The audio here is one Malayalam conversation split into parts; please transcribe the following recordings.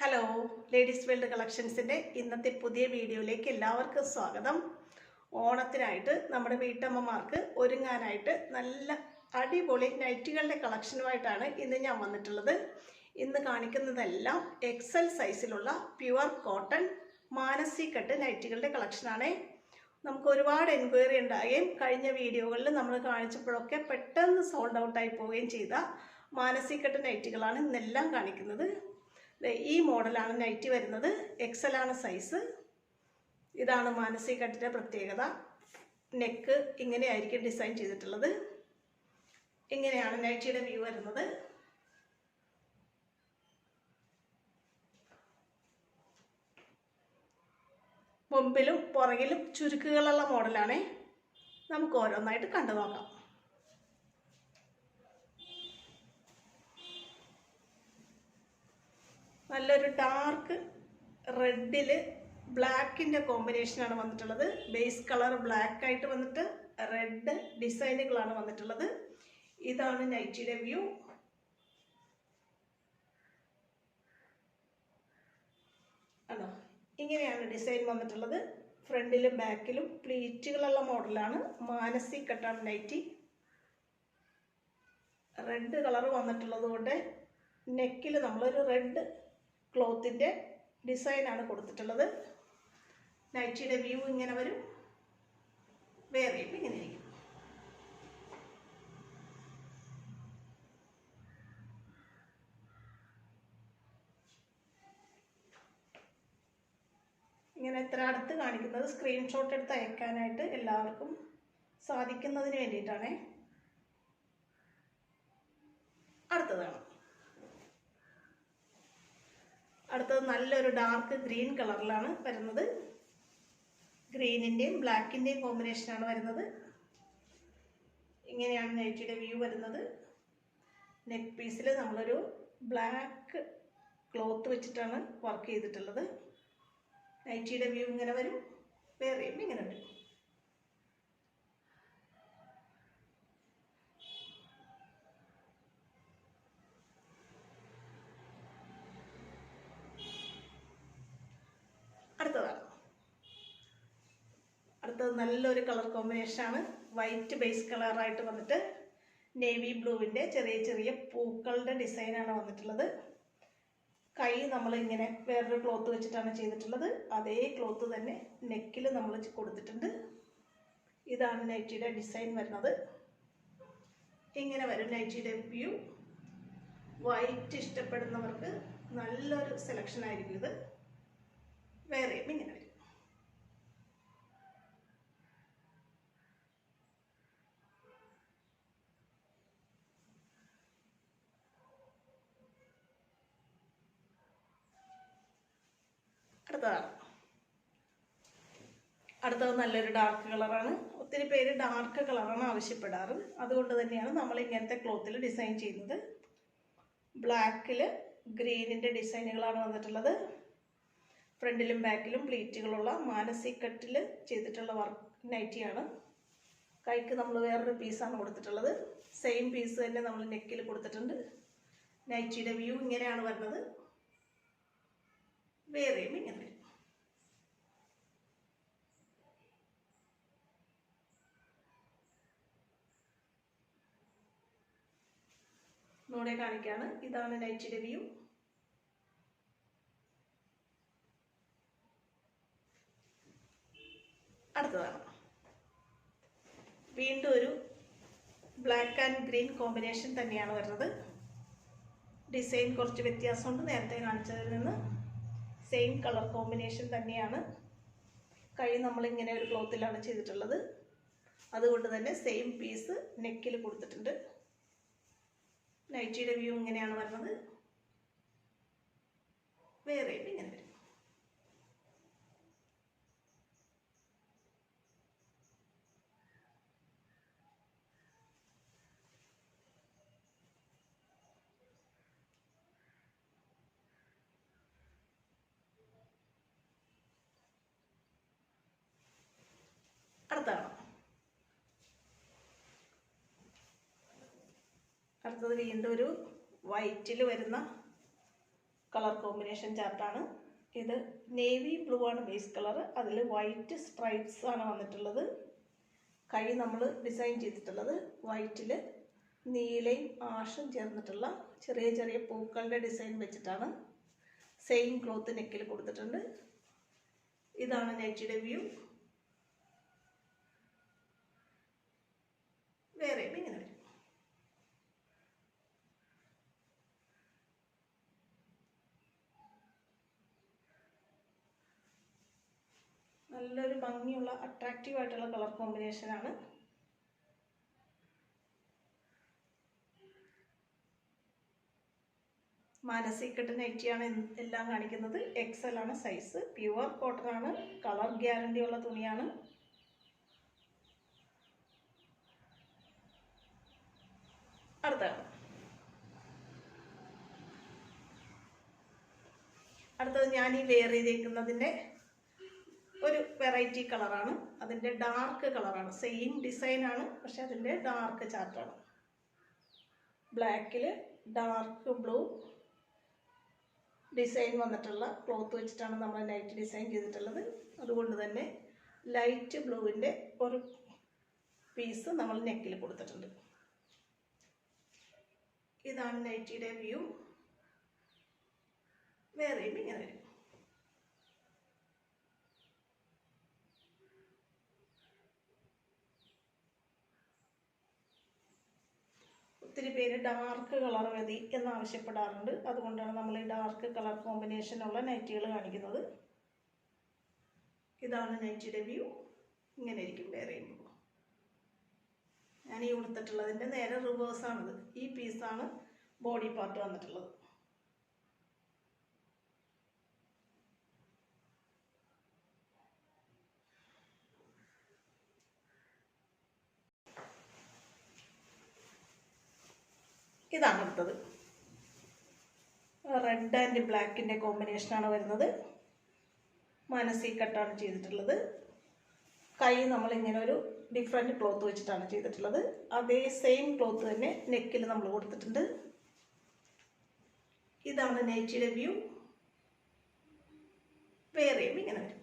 ഹലോ, ലേഡീസ് വേൾഡ് കളക്ഷൻസിൻ്റെ ഇന്നത്തെ പുതിയ വീഡിയോയിലേക്ക് എല്ലാവർക്കും സ്വാഗതം. ഓണത്തിനായിട്ട് നമ്മുടെ വീട്ടമ്മമാർക്ക് ഒരുങ്ങാനായിട്ട് നല്ല അടിപൊളി നൈറ്റികളുടെ കളക്ഷനുമായിട്ടാണ് ഇന്ന് ഞാൻ വന്നിട്ടുള്ളത്. ഇന്ന് കാണിക്കുന്നതെല്ലാം എക്സൽ സൈസിലുള്ള പ്യുവർ കോട്ടൺ മാനസി കട്ട് നൈറ്റികളുടെ കളക്ഷനാണ്. നമുക്ക് ഒരുപാട് എൻക്വയറി ഉണ്ടാകുകയും കഴിഞ്ഞ വീഡിയോകളിൽ നമ്മൾ കാണിച്ചപ്പോഴൊക്കെ പെട്ടെന്ന് സോൾഡ് ഔട്ടായി പോവുകയും ചെയ്ത മാനസി കട്ട് നൈറ്റികളാണ് ഇന്നെല്ലാം കാണിക്കുന്നത്. ഈ മോഡലാണ് നൈറ്റി വരുന്നത്. എക്സൽ ആണ് സൈസ്. ഇതാണ് മാനസി കട്ടിൻ്റെ പ്രത്യേകത. നെക്ക് ഇങ്ങനെയായിരിക്കും ഡിസൈൻ ചെയ്തിട്ടുള്ളത്. ഇങ്ങനെയാണ് നൈറ്റിയുടെ വ്യൂ വരുന്നത്. മുമ്പിലും പുറകിലും ചുരുക്കുകളുള്ള മോഡലാണ്. നമുക്ക് ഓരോന്നായിട്ട് കണ്ടു നോക്കാം. നല്ലൊരു ഡാർക്ക് റെഡിൽ ബ്ലാക്കിൻ്റെ കോമ്പിനേഷനാണ് വന്നിട്ടുള്ളത്. ബേസ് കളർ ബ്ലാക്ക് ആയിട്ട് വന്നിട്ട് റെഡ് ഡിസൈനുകളാണ് വന്നിട്ടുള്ളത്. ഇതാണ് നൈറ്റിയുടെ വ്യൂ. ആണോ, ഇങ്ങനെയാണ് ഡിസൈൻ വന്നിട്ടുള്ളത്. ഫ്രണ്ടിലും ബാക്കിലും പ്ലീറ്റുകളുള്ള മോഡലാണ്. മാനസി കട്ടാണ് നൈറ്റി. റെഡ് കളർ വന്നിട്ടുള്ളത് കൊണ്ട് നെക്കിൽ നമ്മളൊരു റെഡ് ക്ലോത്തിൻ്റെ ഡിസൈനാണ് കൊടുത്തിട്ടുള്ളത്. നൈറ്റിയുടെ വ്യൂ ഇങ്ങനെ വരും. വേറെയും ഇങ്ങനെ ഇരിക്കും. ഇങ്ങനെ എത്ര അടുത്ത് കാണിക്കുന്നത് സ്ക്രീൻഷോട്ട് എടുത്ത് അയക്കാനായിട്ട് എല്ലാവർക്കും സാധിക്കുന്നതിന് വേണ്ടിയിട്ടാണ്. അടുത്തതാണ്. അടുത്തത് നല്ലൊരു ഡാർക്ക് ഗ്രീൻ കളറിലാണ് വരുന്നത്. ഗ്രീനിൻ്റെയും ബ്ലാക്കിൻ്റെയും കോമ്പിനേഷനാണ് വരുന്നത്. ഇങ്ങനെയാണ് നൈറ്റിയുടെ വ്യൂ വരുന്നത്. നെക്ക് പീസിൽ നമ്മളൊരു ബ്ലാക്ക് ക്ലോത്ത് വെച്ചിട്ടാണ് വർക്ക് ചെയ്തിട്ടുള്ളത്. നൈറ്റിയുടെ വ്യൂ ഇങ്ങനെ വരും. വേറെയും ഇങ്ങനെ വരും. അടുത്തത് നല്ലൊരു കളർ കോമ്പിനേഷനാണ്. വൈറ്റ് ബേസ് കളറായിട്ട് വന്നിട്ട് നേവി ബ്ലൂവിൻ്റെ ചെറിയ ചെറിയ പൂക്കളുടെ ഡിസൈനാണ് വന്നിട്ടുള്ളത്. കൈ നമ്മളിങ്ങനെ വേറൊരു ക്ലോത്ത് വെച്ചിട്ടാണ് ചെയ്തിട്ടുള്ളത്. അതേ ക്ലോത്ത് തന്നെ നെക്കിൽ നമ്മൾ കൊടുത്തിട്ടുണ്ട്. ഇതാണ് നൈറ്റിയുടെ ഡിസൈൻ വരുന്നത്. ഇങ്ങനെ വരും നൈറ്റിയുടെ വ്യൂ. വൈറ്റ് ഇഷ്ടപ്പെടുന്നവർക്ക് നല്ലൊരു സെലക്ഷൻ ആയിരിക്കും ഇത്. വേറെയും ഇങ്ങനെ വരും. അടുത്തത് നല്ലൊരു ഡാർക്ക് കളറാണ്. ഒത്തിരി പേര് ഡാർക്ക് കളറാണ് ആവശ്യപ്പെടാറ്. അതുകൊണ്ട് തന്നെയാണ് നമ്മൾ ഇങ്ങനത്തെ ക്ലോത്തിൽ ഡിസൈൻ ചെയ്യുന്നത്. ബ്ലാക്കിൽ ഗ്രീനിൻ്റെ ഡിസൈനുകളാണ് വന്നിട്ടുള്ളത്. ഫ്രണ്ടിലും ബാക്കിലും പ്ലീറ്റുകളുള്ള മാനസി കട്ടിൽ ചെയ്തിട്ടുള്ള വർക്ക് നൈറ്റിയാണ്. കൈക്ക് നമ്മൾ വേറൊരു പീസാണ് കൊടുത്തിട്ടുള്ളത്. സെയിം പീസ് തന്നെ നമ്മൾ നെക്കിൽ കൊടുത്തിട്ടുണ്ട്. നൈറ്റിയുടെ വ്യൂ ഇങ്ങനെയാണ് വരുന്നത്. വേറെയും ഇങ്ങനെ വരും. നോടെ കാണിക്കാണ്. ഇതാണ് നൈറ്റിയുടെ വ്യൂ. അടുത്തതാണ് വീണ്ടും ഒരു ബ്ലാക്ക് ആൻഡ് ഗ്രീൻ കോമ്പിനേഷൻ തന്നെയാണ് വരുന്നത്. ഡിസൈൻ കുറച്ച് വ്യത്യാസമുണ്ട് നേരത്തെ കാണിച്ചതിൽ നിന്ന്. സെയിം കളർ കോമ്പിനേഷൻ തന്നെയാണ്. കൈ നമ്മളിങ്ങനെ ഒരു ക്ലോത്തിലാണ് ചെയ്തിട്ടുള്ളത്. അതുകൊണ്ട് തന്നെ സെയിം പീസ് നെക്കിൽ കൊടുത്തിട്ടുണ്ട്. നൈറ്റിയുടെ വ്യൂ ഇങ്ങനെയാണ് വരുന്നത്. വേറെയും ഇങ്ങനെ വരും. അടുത്താണ്. അടുത്തത് വീണ്ടും ഒരു വൈറ്റിൽ വരുന്ന കളർ കോമ്പിനേഷൻ ചാർട്ടാണ്. ഇത് നേവി ബ്ലൂ ആണ് ബേസ് കളർ, അതിൽ വൈറ്റ് സ്ട്രൈപ്സ് ആണ് വന്നിട്ടുള്ളത്. കൈ നമ്മൾ ഡിസൈൻ ചെയ്തിട്ടുള്ളത് വൈറ്റിൽ നീലയും ആഷും ചേർന്നിട്ടുള്ള ചെറിയ ചെറിയ പൂക്കളുടെ ഡിസൈൻ വെച്ചിട്ടാണ്. സെയിം ക്ലോത്ത് നെക്കിൽ കൊടുത്തിട്ടുണ്ട്. ഇതാണ് നൈറ്റിയുടെ വ്യൂ. വേറെ ഇങ്ങനെ വരും. നല്ലൊരു ഭംഗിയുള്ള അട്രാക്റ്റീവ് ആയിട്ടുള്ള കളർ കോമ്പിനേഷനാണ്. മാനസി കട്ട് നൈറ്റിയാണ് എല്ലാം കാണിക്കുന്നത്. XL ആണ് സൈസ്. പ്യുവർ കോട്ടൺ ആണ്. കളർ ഗ്യാരണ്ടി ഉള്ള തുണിയാണ്. അടുത്തത് ഞാൻ ഈ വെയർ ചെയ്തേക്കുന്നതിൻ്റെ ഒരു വെറൈറ്റി കളറാണ്. അതിൻ്റെ ഡാർക്ക് കളറാണ്. സെയിം ഡിസൈനാണ്, പക്ഷെ അതിൻ്റെ ഡാർക്ക് ചാർട്ടാണ്. ബ്ലാക്കിൽ ഡാർക്ക് ബ്ലൂ ഡിസൈൻ വന്നിട്ടുള്ള ക്ലോത്ത് വെച്ചിട്ടാണ് നമ്മൾ നൈറ്റ് ഡിസൈൻ ചെയ്തിട്ടുള്ളത്. അതുകൊണ്ട് തന്നെ ലൈറ്റ് ബ്ലൂവിൻ്റെ ഒരു പീസ് നമ്മൾ നെക്കിൽ കൊടുത്തിട്ടുണ്ട്. ഇതാണ് നൈറ്റിയുടെ വ്യൂ. വേറെയും ഇങ്ങനെ വരും. ഒത്തിരി പേര് ഡാർക്ക് കളർ മതി എന്നാവശ്യപ്പെടാറുണ്ട്. അതുകൊണ്ടാണ് നമ്മൾ ഈ ഡാർക്ക് കളർ കോമ്പിനേഷനുള്ള നൈറ്റികൾ കാണിക്കുന്നത്. ഇതാണ് നൈറ്റിയുടെ വ്യൂ. ഇങ്ങനെ ഇരിക്കും വേറെയും. ഞാൻ ഈ ഉടുത്തിട്ടുള്ളതിൻ്റെ നേരെ റിവേഴ്സാണിത്. ഈ പീസാണ് ബോഡി പാർട്ട് വന്നിട്ടുള്ളത്. ഇതാണ് അടുത്തത്. റെഡ് ആൻഡ് ബ്ലാക്കിൻ്റെ കോമ്പിനേഷനാണ് വരുന്നത്. മാനസി കട്ടാണ് ചെയ്തിട്ടുള്ളത്. കൈ നമ്മളിങ്ങനെ ഒരു ഡിഫറെൻറ്റ് ക്ലോത്ത് വെച്ചിട്ടാണ് ചെയ്തിട്ടുള്ളത്. അതേ സെയിം ക്ലോത്ത് തന്നെ നെക്കിൽ നമ്മൾ കൊടുത്തിട്ടുണ്ട്. ഇതാണ് നൈറ്റിയുടെ വ്യൂ. വേറെയും ഇങ്ങനെ വരും.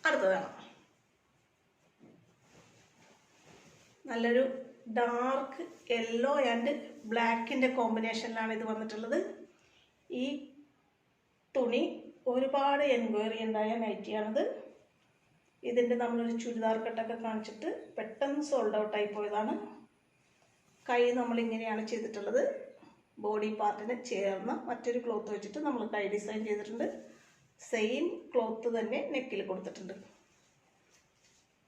അടുത്തതാണ് നല്ലൊരു ഡാർക്ക് യെല്ലോ ആൻഡ് ബ്ലാക്കിൻ്റെ കോമ്പിനേഷനിലാണ് ഇത് വന്നിട്ടുള്ളത്. ഈ തുണി ഒരുപാട് എൻക്വയറി ഉണ്ടായ നൈറ്റിയാണിത്. ഇതിൻ്റെ നമ്മളൊരു ചുരിദാർ കട്ടൊക്കെ കാണിച്ചിട്ട് പെട്ടെന്ന് സോൾഡ് ഔട്ടായി പോയതാണ്. കൈ നമ്മളിങ്ങനെയാണ് ചെയ്തിട്ടുള്ളത്. ബോഡി പാർട്ടിന് ചേർന്ന് മറ്റൊരു ക്ലോത്ത് വെച്ചിട്ട് നമ്മൾ കൈ ഡിസൈൻ ചെയ്തിട്ടുണ്ട്. സെയിം ക്ലോത്ത് തന്നെ നെക്കിൽ കൊടുത്തിട്ടുണ്ട്.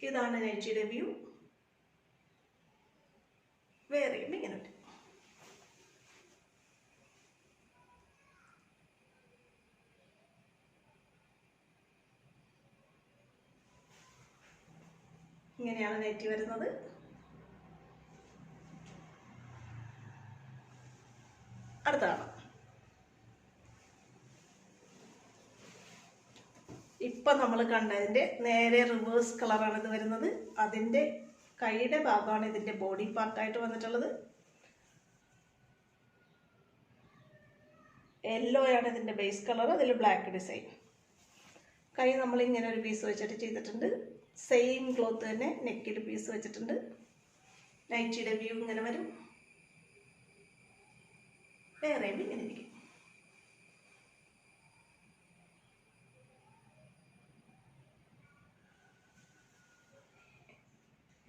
ഇതാണ് നൈറ്റിയുടെ വ്യൂ. വേറെയും ഇങ്ങനെ വരും. ഇങ്ങനെയാണ് നൈറ്റി വരുന്നത്. അടുത്താണ് ഇപ്പം നമ്മൾ കണ്ടതിൻ്റെ നേരെ റിവേഴ്സ് കളറാണ് ഇത് വരുന്നത്. അതിൻ്റെ കൈയുടെ ഭാഗമാണ് ഇതിൻ്റെ ബോഡി പാർട്ടായിട്ട് വന്നിട്ടുള്ളത്. യെല്ലോ ആണ് ഇതിൻ്റെ ബേസ് കളർ. അതിൽ ബ്ലാക്ക് ഡിസൈൻ. കൈ നമ്മളിങ്ങനെ ഒരു പീസ് വെച്ചിട്ട് ചെയ്തിട്ടുണ്ട്. സെയിം ക്ലോത്ത് തന്നെ നെക്കിൽ പീസ് വെച്ചിട്ടുണ്ട്. നൈറ്റിയുടെ വ്യൂ ഇങ്ങനെ വരും. വേറെയും ഇങ്ങനെ ഇരിക്കും.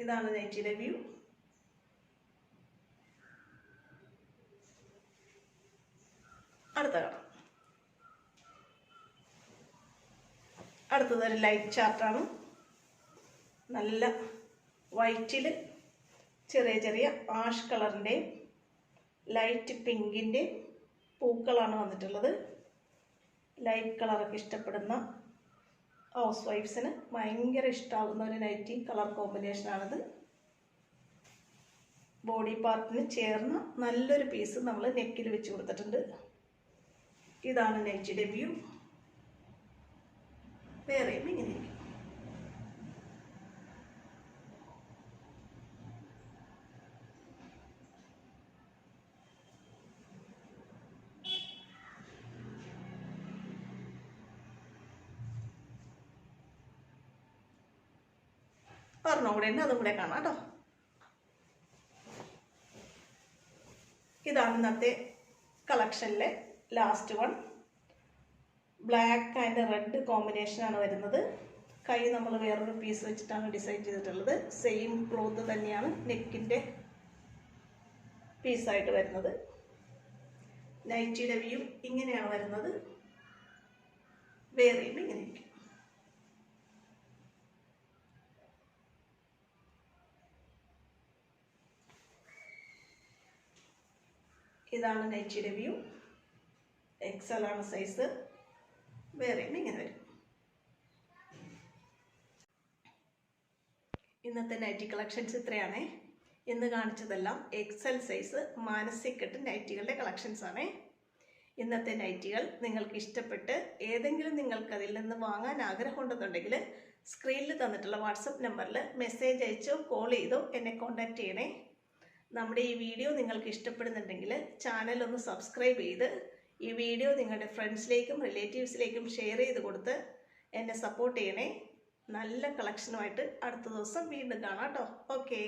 ഇതാണ് നൈറ്റിയുടെ വ്യൂ. അടുത്ത കാണാം. അടുത്തതൊരു ലൈറ്റ് ചാർട്ടാണ്. നല്ല വൈറ്റിൽ ചെറിയ ചെറിയ ആഷ് കളറിൻ്റെ ലൈറ്റ് പിങ്കിൻ്റെ പൂക്കളാണ് വന്നിട്ടുള്ളത്. ലൈറ്റ് കളറൊക്കെ ഇഷ്ടപ്പെടുന്ന ഹൗസ് വൈഫ്സിന് ഭയങ്കര ഇഷ്ടമാകുന്ന ഒരു നൈറ്റി കളർ കോമ്പിനേഷനാണിത്. ബോഡി പാർട്ടിന് ചേർന്ന നല്ലൊരു പീസ് നമ്മൾ നെക്കിൽ വെച്ച് കൊടുത്തിട്ടുണ്ട്. ഇതാണ് നൈറ്റിയുടെ വ്യൂ. ഒരെണ്ണം കൂടെ ഉണ്ട്, അതും കൂടെ കാണാം കേട്ടോ. ഇതാണ് ഇന്നത്തെ കളക്ഷനിലെ last one. Black and red കോമ്പിനേഷനാണ് വരുന്നത്. കൈ നമ്മൾ വേറൊരു പീസ് വെച്ചിട്ടാണ് ഡിസൈൻ ചെയ്തിട്ടുള്ളത്. സെയിം ക്ലോത്ത് തന്നെയാണ് നെക്കിൻ്റെ പീസായിട്ട് വരുന്നത്. നൈറ്റിയുടെ വ്യൂ ഇങ്ങനെയാണ് വരുന്നത്. വേറെയും ഇങ്ങനെ ഇരിക്കും. ഇതാണ് നൈറ്റിയുടെ വ്യൂ. എക്സൽ ആണ് സൈസ്. വേറെയും ഇങ്ങനെ വരും. ഇന്നത്തെ നൈറ്റി കളക്ഷൻസ് ഇത്രയാണേ. ഇന്ന് കാണിച്ചതെല്ലാം എക്സൽ സൈസ് മാനസികട്ട് നൈറ്റികളുടെ കളക്ഷൻസ് ആണേ. ഇന്നത്തെ നൈറ്റികൾ നിങ്ങൾക്ക് ഇഷ്ടപ്പെട്ട് ഏതെങ്കിലും നിങ്ങൾക്ക് അതിൽ നിന്ന് വാങ്ങാൻ ആഗ്രഹമുണ്ടെന്നുണ്ടെങ്കിൽ സ്ക്രീനിൽ തന്നിട്ടുള്ള വാട്സപ്പ് നമ്പറിൽ മെസ്സേജ് അയച്ചോ കോൾ ചെയ്തോ എന്നെ കോൺടാക്റ്റ് ചെയ്യണേ. നമ്മുടെ ഈ വീഡിയോ നിങ്ങൾക്ക് ഇഷ്ടപ്പെടുന്നുണ്ടെങ്കിൽ ചാനൽ ഒന്ന് സബ്സ്ക്രൈബ് ചെയ്ത് ഈ വീഡിയോ നിങ്ങളുടെ ഫ്രണ്ട്സിലേക്കും റിലേറ്റീവ്സിലേക്കും ഷെയർ ചെയ്ത് കൊടുത്ത് എന്നെ സപ്പോർട്ട് ചെയ്യണേ. നല്ല കളക്ഷനുമായിട്ട് അടുത്ത ദിവസം വീണ്ടും കാണാം കേട്ടോ. ഓക്കേ.